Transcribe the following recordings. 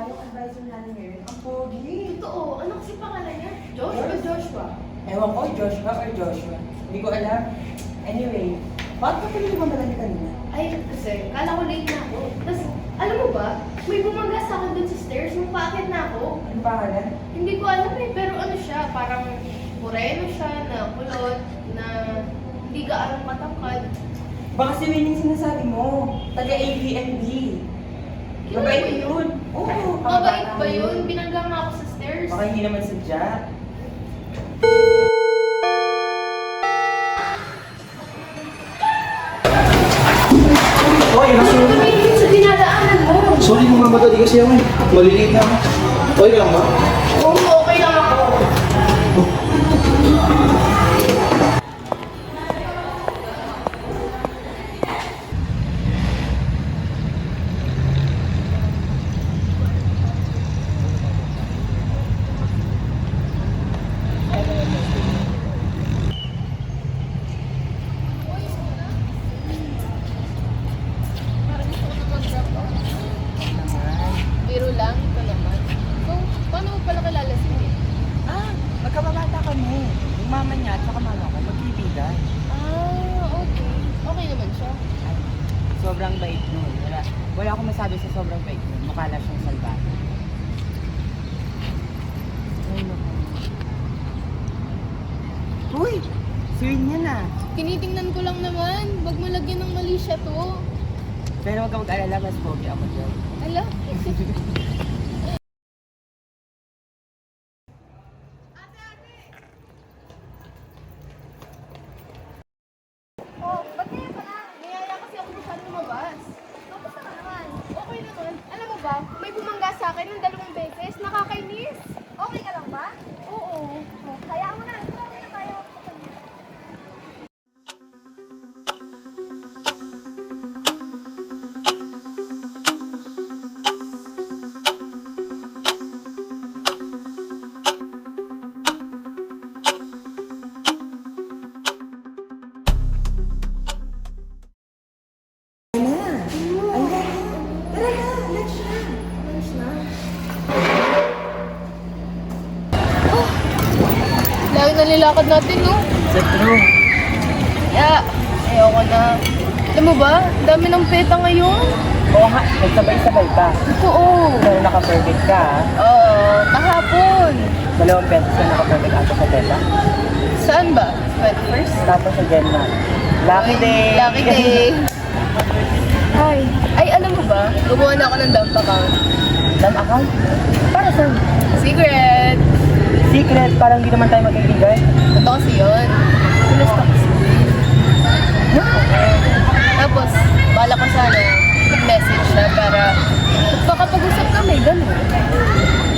yung advisor natin ngayon, ang pogi. Totoo, ano kasi pangalan niya? Joshua? Joshua. Ewan ko, Joshua or Joshua. Hindi ko alam. Anyway, bakit ka pala yung mamalaki kanina? Ay, kasi, kala ko late na ako. Tapos, alam mo ba, may bumangga sa akin dun sa stairs, nung paakit na ako. Ano pangalan? Hindi ko alam eh, pero ano siya, parang moreno siya, na kulot, na hindi gaano katangkad. Baka si Winnie sinasabi mo. Taga-ABNB. Mabait ba yun. Oo. Mabait ba yun? Binangga nga ako sa stairs. Baka hindi naman sadya. Hoy, Bakit tumingin sa dinadaanan mo? sorry mga madali kasi ako eh. Maliliit na ako. Okay lang ba? Oo, okay lang ako. Biro lang, ito naman. So, paano mo pala kilala si Nick? Magkababata kami. Yung mama niya at saka mama ko, magkaibigan. Okay. Okay naman siya. Ay, sobrang bait nun. Wala akong masabi sa sobrang bait nun. Mukha lang siyang salbahe. Ay, naku. Uy! Swing niya na. Tinitingnan ko lang naman. Wag mo lagyan ng mali siya to. Pero huwag kang mag-alala, mas pogi ako dyan. Ala? Oh, ba't ngayon ka na? Niyaya kasi ako kung saan lumabas. Kamusta ka naman? Okay naman. Alam mo ba, may bumangga sa akin ng 2 beses. Nakakainis. Okay ka lang ba? Oo. Kaya mo na. Tara na tayo. Lagi nalilakad natin, no? Sa true. Yeah, ayoko na. Alam mo ba, ang dami ng peta ngayon. Oo nga, nagsabay-sabay ka. Totoo. Pero naka-perfect ka, ha? Oo, kahapon. 2 pesos na naka-perfect ako sa tela. Saan ba? 21st? Tapos sa Gemma. Lucky day! Lucky day. Ay, alam mo ba? Gumawa na ako ng dump account. Dump account? Para saan? Secret. Secret, parang hindi naman tayo magkaibigan. Totoo kasi yun. Pinusta ko siya. Tapos, bala ko sana mag-message siya para magpakapag-usap kami, gano'n.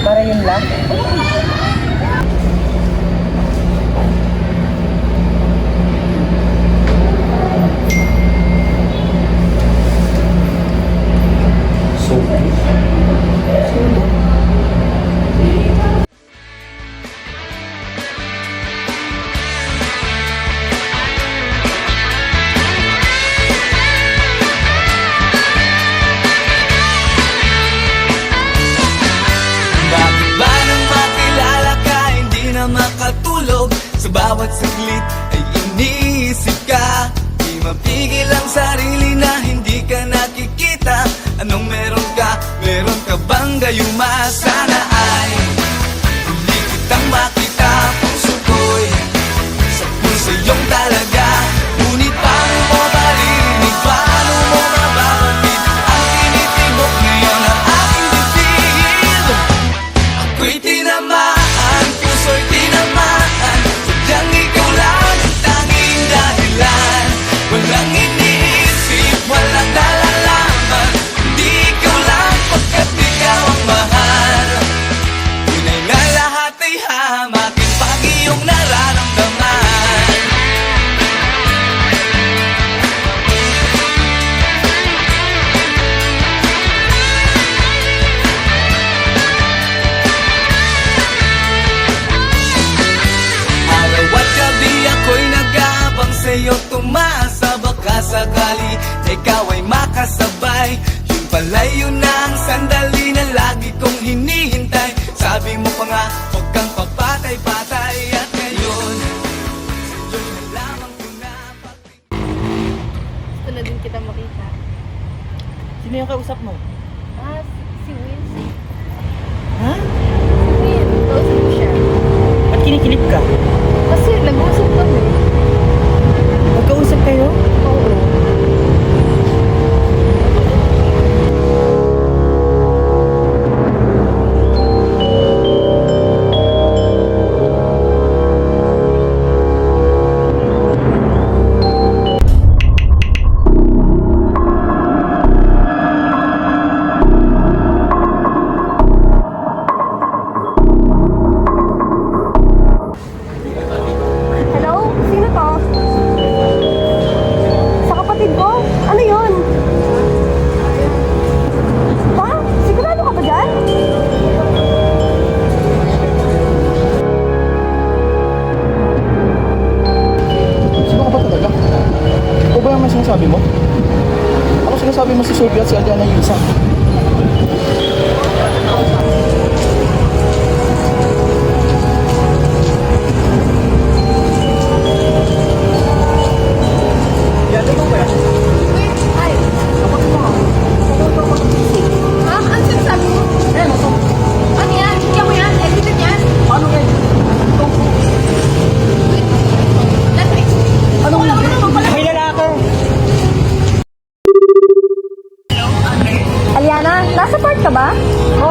Para yun lang? So nice. Bakit ba nang makilala ka, hindi na makatulog? Sa bawat saglit ay iniisip ka. Di mapigil ang sarili na hindi ka nakikita. Anong meron ka? Meron ka bang gayuma? Sana ay huli kitang makita. Puso ko'y sa puso iyong talaga. Ngunit paano mo marinig? Paano mo mababatid ang tinitibok ngayon ng aking bibig? Ako'y tinamaan, puso'y tinamaan. Sadyang ikaw lang ang tanging dahilan. Walang iniisip, walang nalalaman. Hindi ikaw lang pagkat ikaw ang mahal. Tunay na lahat ay hamakin pag iyong nararamdaman. Araw at gabi ako'y nag-aabang sa'yo, tumasa. Baka sakali na ikaw ay makasabay. Yun pala'y yun ang sandali na lagi kong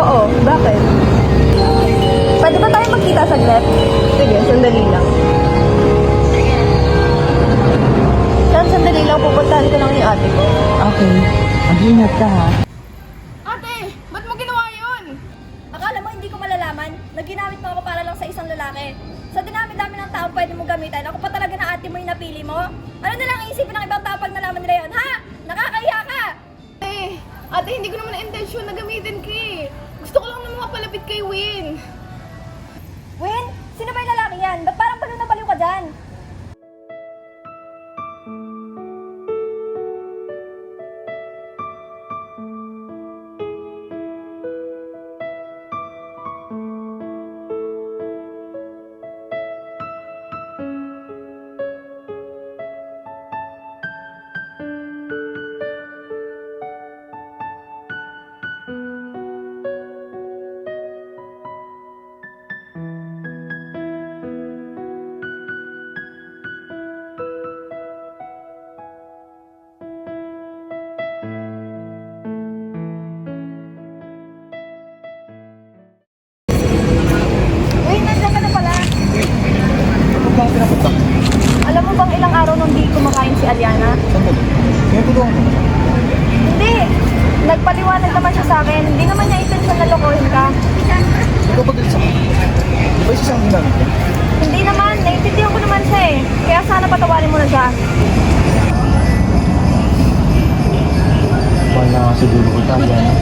Oo, bakit? Pwede ba tayo magkita saglit? Sige, sandali lang. Sandali lang, pupuntahan ko lang yung ate ko. Okay. Mag-ingat ka ha. Ate, ba't mo ginawa yun? Akala mo hindi ko malalaman na ginamit mo ako para lang sa isang lalaki? Sa dinami-dami ng tao pwede mo gamitin, ako pa talaga na ate mo yung napili mo? Ano na lang ang isipin ng ibang tao pag nalaman nila yun, ha? Nakakahiya ka! Ate, hindi ko naman na-intensyon na gamitin ka eh. Gusto ko lang naman mapalapit kay Win. Win? Sino ba yung lalaki yan? Ba't parang baliw na baliw ka dyan? Wait, nandiyan ka na pala. Alam mo bang ilang araw nung di kumakain si Aliana? May tulungan mo. Hindi! Nagpaliwanag naman siya sa akin. Hindi naman niya intensyon na lokohin ka. Ikaw ba galit sa akin? Di ba isa siyang ginamit ka? Hindi naman. Naiintindihan ko naman siya eh. Kaya sana patawarin mo na siya. Mahal na nga siguro ko tayo, ano?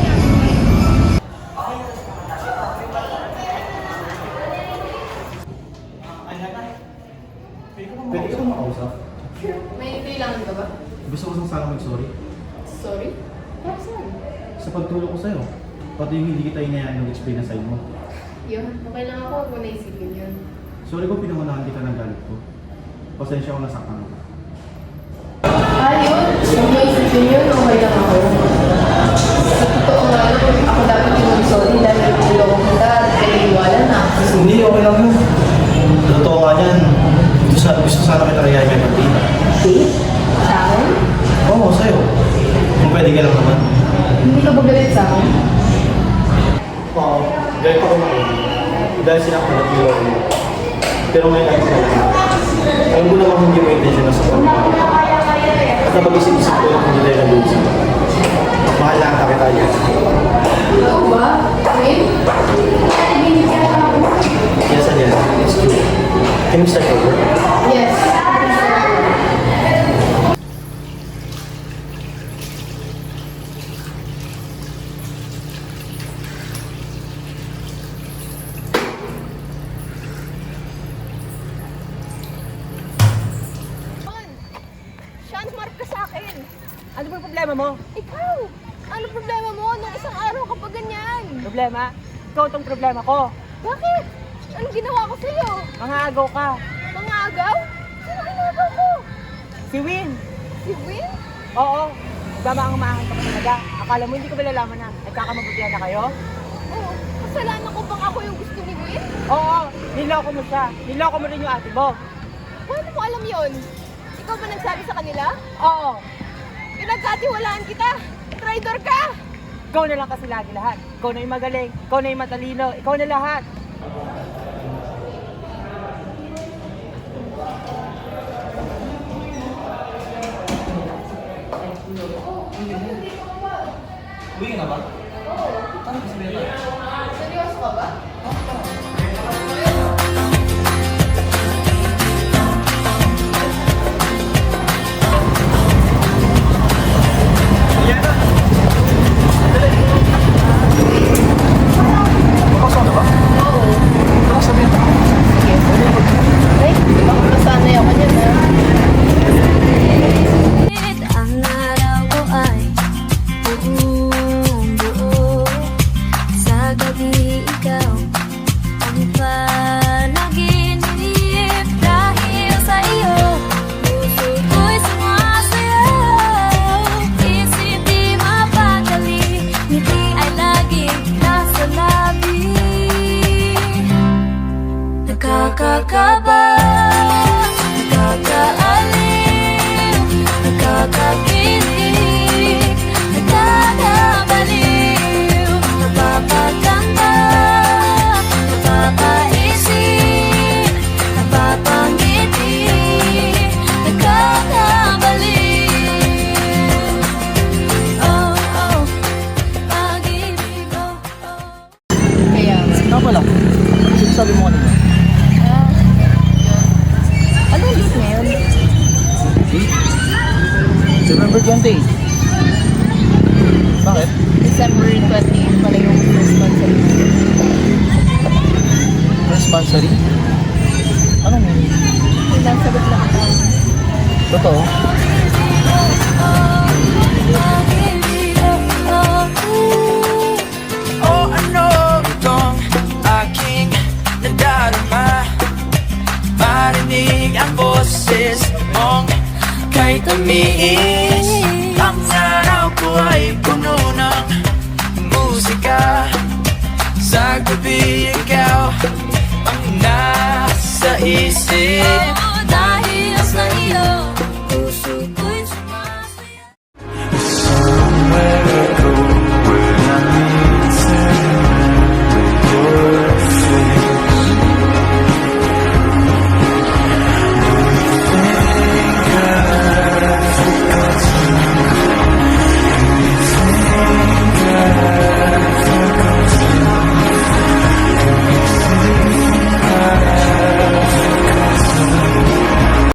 Pwede ka ba makausap? May kailangan ka ba? Gusto ko sana mag-sorry. Sorry? Para saan? Sa pagtulong ko sa'yo. Pati yung hindi kita inayaan ng explain na side mo. Yun. Okay lang ako. Huwag mo naisipin yun. Sorry kung pinangunahan kita ng galit ko. Pasensya ko nasaktan ako. Ayun. Huwag mo isipin yun. Okay lang ako. Sa totoo nga lang, ako dapat yung mag-sorry dahil niloko kita at pinaniwala na ako. Hindi, okay lang yun. Totoo nga yan. Gusto sana kita kaya niya mag-date. Date? Sa akin? Oo, sa'yo. Kung pwede ka lang naman. Hindi ka ba galit sa akin? Oo, galit ako naman. Dahil sinaktan at niloko mo. Pero ngayon lang sila. Alam ko naman hindi mo intention na sa pagkakas. At napag-isip-isip ko yung hindi tayo nag-uwi sa'yo. Mahal na kita kita niya. Ikaw ba? Wait? Nagiging ka na ako. Yes, yes. It's true. Can we start over? Yes. Sean, mark ka sa akin. Ano ba problema mo? Ikaw! Ano problema mo? Nung isang araw ka pa ganyan. Problema? Ikaw tong problema ko. Bakit? Anong ginawa ko sa'yo? Mga agaw ka. Mga agaw? Sino inagaw ko? Si Win. Si Will? Oo. Tama ang umahan ka pa talaga. Akala mo hindi ko malalaman na nagkakamabutihan na kayo? Oo. Kasalanan ko bang ako yung gusto ni Will? Oo. Niloko mo siya. Niloko mo rin yung ate mo. Paano mo alam yon? Ikaw ba nagsabi sa kanila? Oo. Pinagkatiwalaan kita! Traitor ka! Ikaw na lang kasi lagi lahat. Ikaw na yung magaling. Ikaw na yung matalino. Ikaw na lahat. Uwi na ba? Oo. Ano kasi meron? Seryoso ka ba? Pasok na ba? Oo. Ano sabihin ka? Ay, baka masanay ako niyan ha. Ang araw ko ay buong buo. Sa gabi ikaw ang panaginip. Dahil sa iyo puso ko'y sumasayaw. Isip di mapakali, ngiti ay laging nasa labi. Nakakakaba, nakakaaliw, nakakakilig, nakakabaliw, napapagaliw. sabi mo kanina? Anong date ngayon? December 28. Bakit? December 28 pala yung first month sa Responsory? Anong meaning? Ilang sagot lang ako. Totoo? O ano itong aking nadarama? Marinig ang boses mong kay tamis. Ang araw ko ay puno ng musika. Sa gabi ikaw ang nasa isip.